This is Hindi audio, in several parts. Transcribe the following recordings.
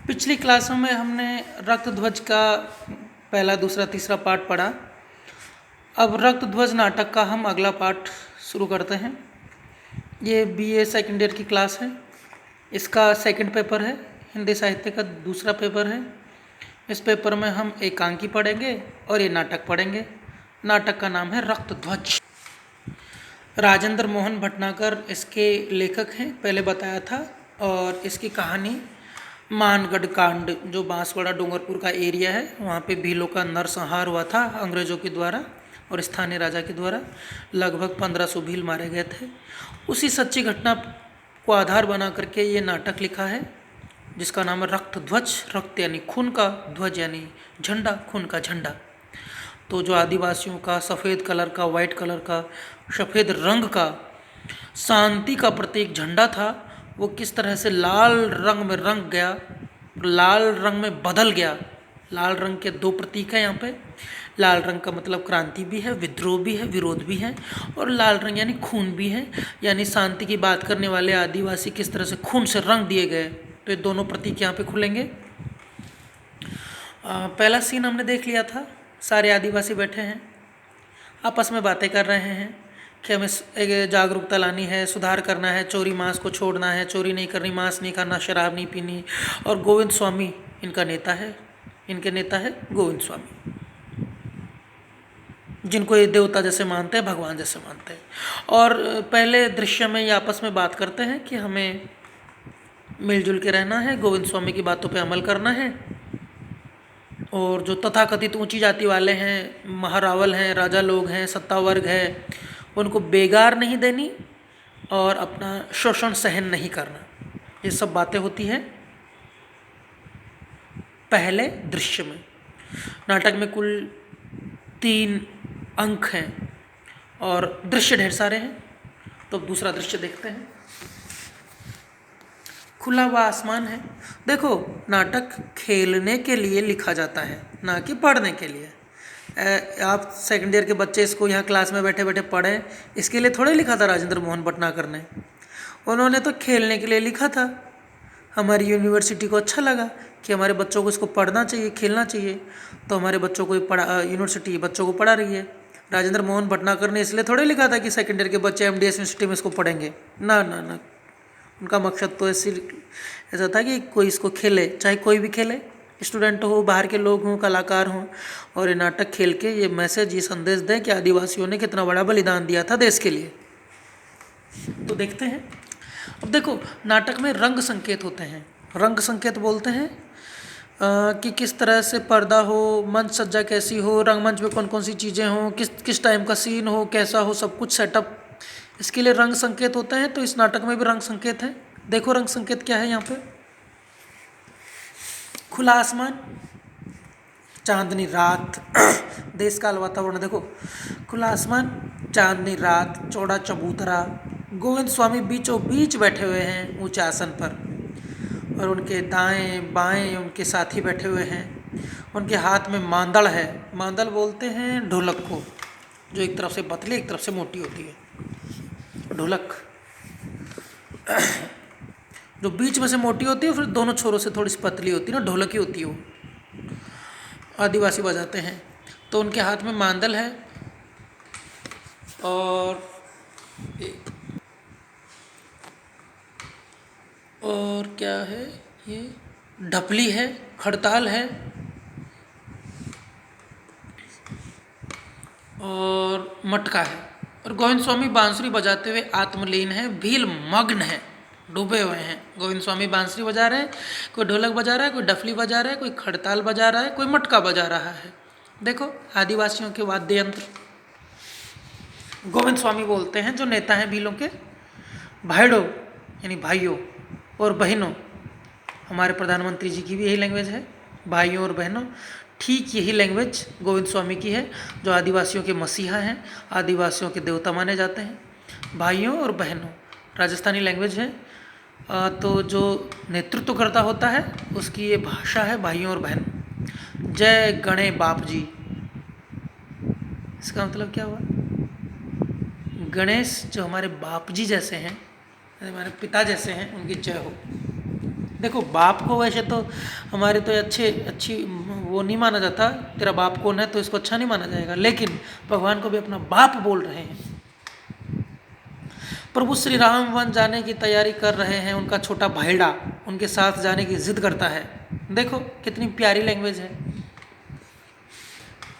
पिछली क्लासों में हमने रक्त ध्वज का पहला, दूसरा, तीसरा पार्ट पढ़ा। अब रक्त ध्वज नाटक का हम अगला पार्ट शुरू करते हैं। ये बीए सेकेंड ईयर की क्लास है। इसका सेकंड पेपर है, हिंदी साहित्य का दूसरा पेपर है। इस पेपर में हम एकांकी पढ़ेंगे और ये नाटक पढ़ेंगे। नाटक का नाम है रक्त ध्वज। राजेंद्र मोहन भटनागर इसके लेखक हैं, पहले बताया था। और इसकी कहानी मानगढ़ कांड, जो बांसवाड़ा डूंगरपुर का एरिया है, वहाँ पे भीलों का नरसंहार हुआ था अंग्रेज़ों के द्वारा और स्थानीय राजा के द्वारा। लगभग 1500 भील मारे गए थे। उसी सच्ची घटना को आधार बना करके ये नाटक लिखा है, जिसका नाम है रक्त ध्वज। रक्त यानी खून का, ध्वज यानी झंडा, खून का झंडा। तो जो आदिवासियों का सफ़ेद कलर का, वाइट कलर का, सफ़ेद रंग का शांति का प्रतीक झंडा था, वो किस तरह से लाल रंग में रंग गया, लाल रंग में बदल गया। लाल रंग के दो प्रतीक हैं यहाँ पे। लाल रंग का मतलब क्रांति भी है, विद्रोह भी है, विरोध भी है, और लाल रंग यानी खून भी है, यानी शांति की बात करने वाले आदिवासी किस तरह से खून से रंग दिए गए। तो ये दोनों प्रतीक यहाँ पे खुलेंगे। पहला सीन हमने देख लिया था। सारे आदिवासी बैठे हैं, आपस में बातें कर रहे हैं कि हमें एक जागरूकता लानी है, सुधार करना है, चोरी मांस को छोड़ना है, चोरी नहीं करनी, मांस नहीं खाना, शराब नहीं पीनी। और गोविंद स्वामी इनका नेता है, इनके नेता है गोविंद स्वामी, जिनको ये देवता जैसे मानते हैं, भगवान जैसे मानते हैं। और पहले दृश्य में ये आपस में बात करते हैं कि हमें मिलजुल के रहना है, गोविंद स्वामी की बातों पर अमल करना है, और जो तथाकथित ऊंची जाति वाले हैं, महारावल हैं, राजा लोग हैं, सत्ता वर्ग है, उनको बेगार नहीं देनी और अपना शोषण सहन नहीं करना। ये सब बातें होती हैं पहले दृश्य में। नाटक में कुल 3 अंक हैं और दृश्य ढेर सारे हैं। तो अब दूसरा दृश्य देखते हैं। खुला हुआ आसमान है। देखो, नाटक खेलने के लिए लिखा जाता है, ना कि पढ़ने के लिए। आप सेकेंड ईयर के बच्चे इसको यहाँ क्लास में बैठे बैठे पढ़ें, इसके लिए थोड़े लिखा था राजेंद्र मोहन भटनागर ने। उन्होंने तो खेलने के लिए लिखा था। हमारी यूनिवर्सिटी को अच्छा लगा कि हमारे बच्चों को इसको पढ़ना चाहिए, खेलना चाहिए, तो हमारे बच्चों को यूनिवर्सिटी बच्चों को पढ़ा रही है। राजेंद्र मोहन भटनागर ने इसलिए थोड़े लिखा था कि सेकेंड ईयर के बच्चे एमडीएस यूनिवर्सिटी में इसको पढ़ेंगे। ना ना ना, उनका मकसद तो ऐसा था कि कोई इसको खेले, चाहे कोई भी खेले, स्टूडेंट हो, बाहर के लोग हों, कलाकार हों, और ये नाटक खेल के ये मैसेज, ये संदेश दें कि आदिवासियों ने कितना बड़ा बलिदान दिया था देश के लिए। तो देखते हैं। अब देखो, नाटक में रंग संकेत होते हैं। रंग संकेत बोलते हैं कि किस तरह से पर्दा हो, मंच सज्जा कैसी हो, रंगमंच में कौन कौन सी चीज़ें हों, किस टाइम का सीन हो, कैसा हो, सब कुछ सेटअप, इसके लिए रंग संकेत होते हैं। तो इस नाटक में भी रंग संकेत है। देखो रंग संकेत क्या है यहाँ पे। खुला आसमान, चांदनी रात, देश काल वातावरण। देखो, खुला आसमान, चांदनी रात, चौड़ा चबूतरा, गोविंद स्वामी बीचों बीच बैठे हुए हैं ऊंचे आसन पर, और उनके दाएं बाएं उनके साथी बैठे हुए हैं। उनके हाथ में मांदड़ है। मांदड़ बोलते हैं ढोलक को, जो एक तरफ से पतली एक तरफ से मोटी होती है, ढोलक। जो बीच में से मोटी होती है, फिर दोनों छोरों से थोड़ी सी पतली होती है ना, ढोलक ही होती है वो। आदिवासी बजाते हैं। तो उनके हाथ में मांदल है, और क्या है ये, ढपली है, खड़ताल है, और मटका है। और गोविंद स्वामी बांसुरी बजाते हुए आत्मलीन है, भील मग्न है, डूबे हुए हैं। गोविंद स्वामी बांसुरी बजा रहे हैं, कोई ढोलक बजा रहा है, कोई डफली बजा रहा है, कोई खड़ताल बजा रहा है, कोई मटका बजा रहा है। देखो, आदिवासियों के वाद्य यंत्र। गोविंद स्वामी बोलते हैं, जो नेता हैं भीलों के, भाइयों यानी भाइयों और बहनों। हमारे प्रधानमंत्री जी की भी यही लैंग्वेज है, भाइयों और बहनों। ठीक यही लैंग्वेज गोविंद स्वामी की है, जो आदिवासियों के मसीहा हैं, आदिवासियों के देवता माने जाते हैं। भाइयों और बहनों राजस्थानी लैंग्वेज है। तो जो नेतृत्व करता होता है, उसकी ये भाषा है, भाइयों और बहनों। जय गणे बाप जी, इसका मतलब क्या हुआ? गणेश जो हमारे बाप जी जैसे हैं, हमारे पिता जैसे हैं, उनकी जय हो। देखो बाप को वैसे तो हमारे तो अच्छी वो नहीं माना जाता, तेरा बाप कौन है तो इसको अच्छा नहीं माना जाएगा, लेकिन भगवान को भी अपना बाप बोल रहे हैं। प्रभु श्री राम वन जाने की तैयारी कर रहे हैं, उनका छोटा भाईड़ा उनके साथ जाने की जिद करता है। देखो कितनी प्यारी लैंग्वेज है।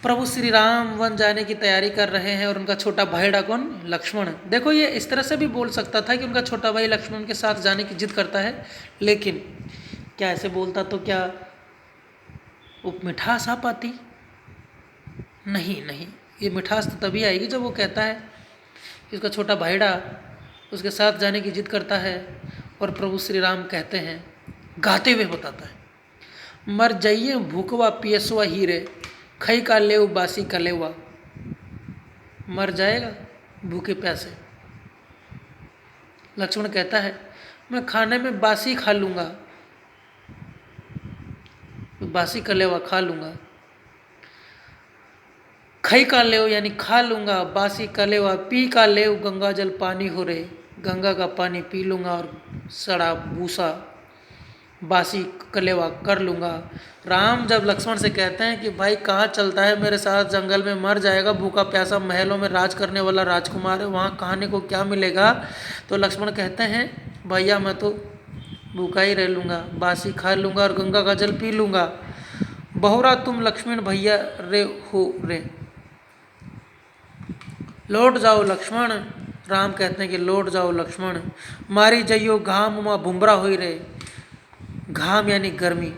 प्रभु श्री राम वन जाने की तैयारी कर रहे हैं और उनका छोटा भाईड़ा कौन? लक्ष्मण। देखो ये इस तरह से भी बोल सकता था कि उनका छोटा भाई लक्ष्मण के साथ जाने की जिद करता है, लेकिन क्या ऐसे बोलता तो क्या मिठास आ पाती? नहीं नहीं, ये मिठास तो तभी आएगी जब वो कहता है कि उसका छोटा भाईड़ा उसके साथ जाने की जिद करता है और प्रभु श्री राम कहते हैं, गाते हुए बताता है, मर जाइए भूखवा पियसवा हीरे, खई का लेव बासी का लेवा। मर जाएगा भूखे प्यासे। लक्ष्मण कहता है, मैं खाने में बासी खा लूँगा, बासी का लेवा खा लूँगा। खई का लेव यानी खा लूँगा, बासी का लेवा पी का लेव, गंगा जल पानी हो रे, गंगा का पानी पी लूँगा और सड़ा भूसा बासी कलेवा कर लूँगा। राम जब लक्ष्मण से कहते हैं कि भाई कहाँ चलता है मेरे साथ, जंगल में मर जाएगा, भूखा प्यासा, महलों में राज करने वाला राजकुमार है, वहाँ खाने को क्या मिलेगा? तो लक्ष्मण कहते हैं, भैया मैं तो भूखा ही रह लूँगा, बासी खा लूँगा और गंगा का जल पी लूँगा। बहुरा तुम लक्ष्मण भैया रे हो रे, लौट जाओ लक्ष्मण। राम कहते हैं कि लौट जाओ लक्ष्मण, मारी जइयो घाम उमा भुमरा हो रे। घाम यानी गर्मी,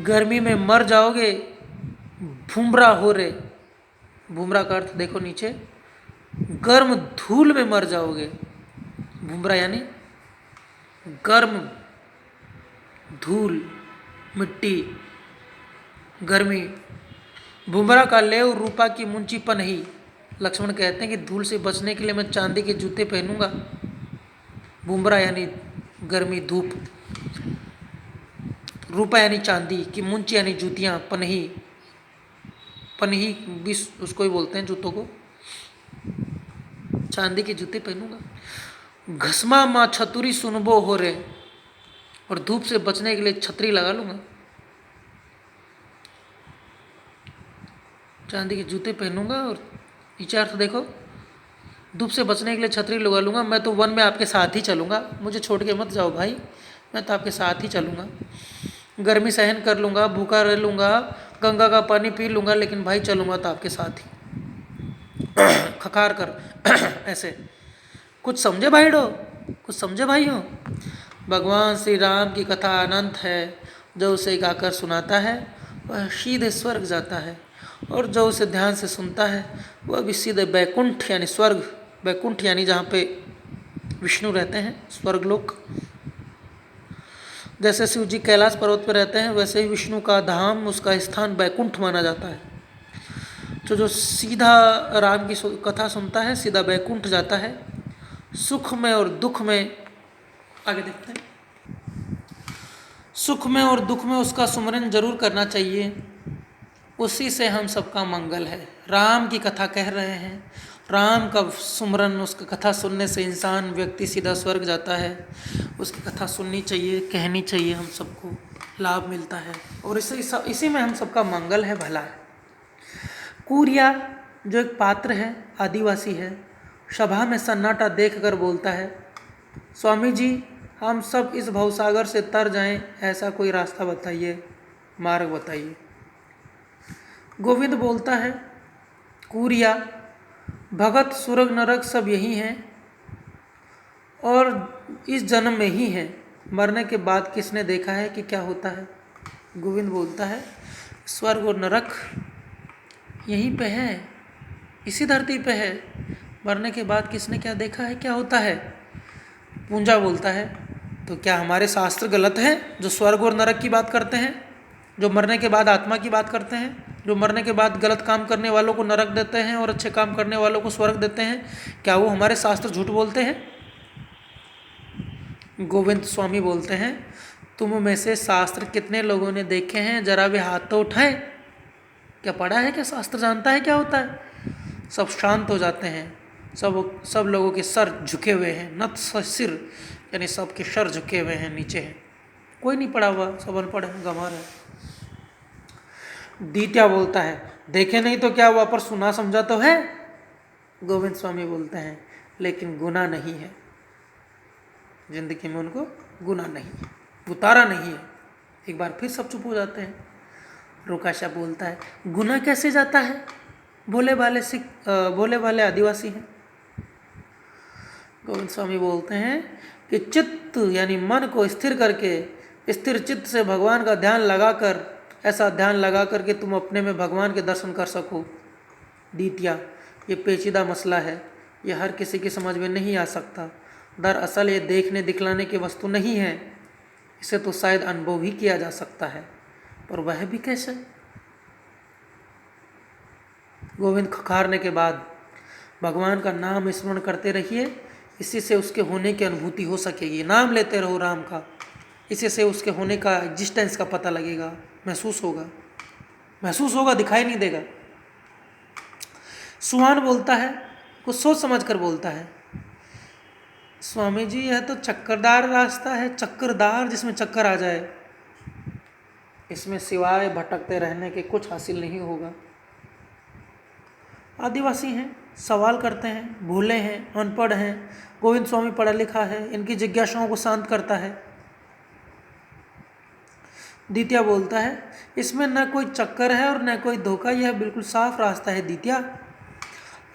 गर्मी में मर जाओगे, भुमरा हो रे, भुमरा का अर्थ देखो नीचे, गर्म धूल में मर जाओगे। भुमरा यानी गर्म धूल, मिट्टी, गर्मी। भुमरा का लेव रूपा की मुंची पनही। लक्ष्मण कहते हैं कि धूल से बचने के लिए मैं चांदी के जूते पहनूंगा। भुमरा यानी गर्मी धूप, रूपा यानी चांदी की, मुंची यानी जूतियाँ, पनही, पनही भी उसको ही बोलते हैं जूतों को, चांदी के जूते पहनूंगा। घसमा माँ छतुरी सुनबो हो रे, और धूप से बचने के लिए छतरी लगा लूंगा, चांदी के जूते पहनूंगा। और नीचे अर्थ देखो, धूप से बचने के लिए छतरी लगा लूंगा, मैं तो वन में आपके साथ ही चलूंगा, मुझे छोड़ के मत जाओ भाई, मैं तो आपके साथ ही चलूंगा। गर्मी सहन कर लूंगा, भूखा रह लूंगा, गंगा का पानी पी लूंगा, लेकिन भाई चलूंगा तो आपके साथ ही। खखार कर ऐसे। कुछ समझे भाईडो, कुछ समझे भाई हो? भगवान श्री राम की कथा अनंत है, जो उसे गाकर सुनाता है वह सीधे स्वर्ग जाता है, और जो उसे ध्यान से सुनता है वह भी सीधे बैकुंठ यानी स्वर्ग, बैकुंठ यानी जहाँ पे विष्णु रहते हैं, स्वर्गलोक। जैसे शिव जी कैलाश पर्वत पर रहते हैं, वैसे ही विष्णु का धाम, उसका स्थान बैकुंठ माना जाता है। तो जो सीधा राम की कथा सुनता है सीधा बैकुंठ जाता है। सुख में और दुख में, आगे देखते हैं, सुख में और दुख में उसका सुमरन जरूर करना चाहिए, उसी से हम सबका मंगल है। राम की कथा कह रहे हैं, राम का सुमरन, उसकी कथा सुनने से इंसान, व्यक्ति सीधा स्वर्ग जाता है। उसकी कथा सुननी चाहिए, कहनी चाहिए, हम सबको लाभ मिलता है, और इसी में हम सबका मंगल है, भला है। कूरिया जो एक पात्र है, आदिवासी है, सभा में सन्नाटा देखकर बोलता है, स्वामी जी हम सब इस भवसागर से तर जाएं, ऐसा कोई रास्ता बताइए, मार्ग बताइए। गोविंद बोलता है, कूरिया भगत सुरग नरक सब यही हैं और इस जन्म में ही हैं, मरने के बाद किसने देखा है कि क्या होता है? गोविंद बोलता है, स्वर्ग और नरक यहीं पे है, इसी धरती पे है, मरने के बाद किसने क्या देखा है, क्या होता है? पूंजा बोलता है, तो क्या हमारे शास्त्र गलत हैं जो स्वर्ग और नरक की बात करते हैं, जो मरने के बाद आत्मा की बात करते हैं, जो मरने के बाद गलत काम करने वालों को नरक देते हैं और अच्छे काम करने वालों को स्वर्ग देते हैं? क्या वो हमारे शास्त्र झूठ बोलते हैं? गोविंद स्वामी बोलते हैं, तुम में से शास्त्र कितने लोगों ने देखे हैं, जरा वे हाथ तो उठाएं। क्या पढ़ा है, क्या शास्त्र जानता है क्या होता है? सब शांत हो जाते हैं, सब लोगों के सर झुके हुए हैं, नत सिर, यानी सबके सर झुके हुए हैं, नीचे हैं, कोई नहीं पढ़ा हुआ, सब अनपढ़ है, गंवार है। दीत्या बोलता है देखे नहीं तो क्या हुआ, पर सुना समझा तो है। गोविंद स्वामी बोलते हैं लेकिन गुना नहीं है, जिंदगी में उनको गुना नहीं है, उतारा नहीं है। एक बार फिर सब चुप हो जाते हैं। रोकाशा बोलता है गुना कैसे जाता है, भोले भाले आदिवासी हैं। गोविंद स्वामी बोलते हैं कि चित्त यानी मन को स्थिर करके, स्थिर चित्त से भगवान का ध्यान लगाकर, ऐसा ध्यान लगा कर के तुम अपने में भगवान के दर्शन कर सको। दीत्या, ये पेचीदा मसला है, ये हर किसी की समझ में नहीं आ सकता। दरअसल ये देखने दिखलाने की वस्तु नहीं है, इसे तो शायद अनुभव ही किया जा सकता है, पर वह भी कैसे। गोविंद खखारने के बाद भगवान का नाम स्मरण करते रहिए, इसी से उसके होने की अनुभूति हो सकेगी। नाम लेते रहो राम का, इसी से उसके होने का एग्जिस्टेंस का पता लगेगा, महसूस होगा, दिखाई नहीं देगा। सुहान बोलता है, कुछ सोच समझ कर बोलता है, स्वामी जी यह तो चक्करदार रास्ता है, चक्करदार जिसमें चक्कर आ जाए, इसमें सिवाय भटकते रहने के कुछ हासिल नहीं होगा। आदिवासी हैं, सवाल करते हैं, भूले हैं, अनपढ़ हैं। गोविंद स्वामी पढ़ा लिखा है, इनकी जिज्ञासाओं को शांत करता है। दीत्या बोलता है इसमें न कोई चक्कर है और न कोई धोखा, यह बिल्कुल साफ रास्ता है दीत्या।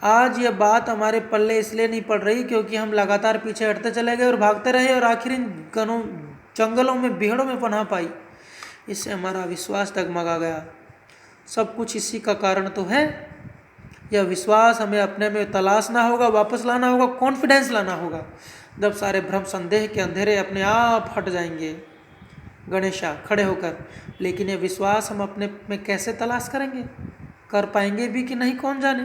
आज यह बात हमारे पल्ले इसलिए नहीं पड़ रही क्योंकि हम लगातार पीछे हटते चले गए और भागते रहे और आखिर इन जंगलों में भीड़ों में पनाह पाई। इससे हमारा विश्वास डगमगा गया। सब कुछ इसी का कारण तो है। यह विश्वास हमें अपने में तलाशना होगा, वापस लाना होगा, कॉन्फिडेंस लाना होगा। जब सारे भ्रम संदेह के अंधेरे अपने आप हट जाएंगे। गणेशा खड़े होकर, लेकिन यह विश्वास हम अपने में कैसे तलाश करेंगे, कर पाएंगे भी कि नहीं कौन जाने।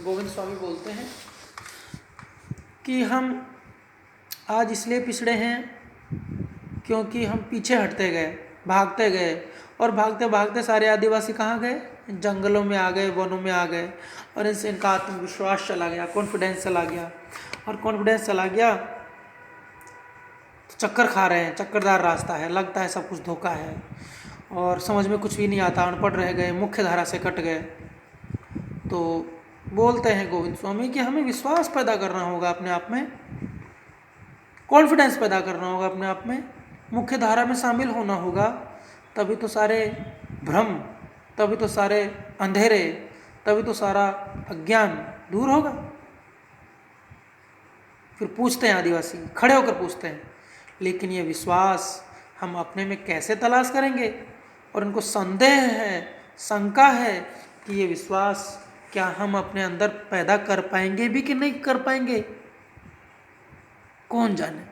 गोविंद स्वामी बोलते हैं कि हम आज इसलिए पिछड़े हैं क्योंकि हम पीछे हटते गए, भागते गए, और भागते भागते सारे आदिवासी कहाँ गए, जंगलों में आ गए, वनों में आ गए, और इनसे इनका आत्मविश्वास चला गया, कॉन्फिडेंस चला गया, और कॉन्फिडेंस चला गया तो चक्कर खा रहे हैं, चक्करदार रास्ता है, लगता है सब कुछ धोखा है और समझ में कुछ भी नहीं आता, अनपढ़ रह गए, मुख्य धारा से कट गए। तो बोलते हैं गोविंद स्वामी कि हमें विश्वास पैदा करना होगा अपने आप में, कॉन्फिडेंस पैदा करना होगा अपने आप में, मुख्य धारा में शामिल होना होगा, तभी तो सारे भ्रम, तभी तो सारे अंधेरे, तभी तो सारा अज्ञान दूर होगा। फिर पूछते हैं आदिवासी, खड़े होकर पूछते हैं, लेकिन ये विश्वास हम अपने में कैसे तलाश करेंगे। और उनको संदेह है, शंका है कि ये विश्वास क्या हम अपने अंदर पैदा कर पाएंगे भी कि नहीं कर पाएंगे, कौन जाने।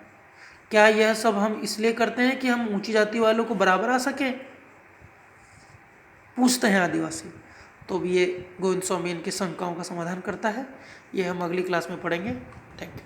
क्या यह सब हम इसलिए करते हैं कि हम ऊंची जाति वालों को बराबर आ सके, पूछते हैं आदिवासी। तो भी ये गोविंद स्वामी इनकी शंकाओं का समाधान करता है। ये हम अगली क्लास में पढ़ेंगे। Thank you.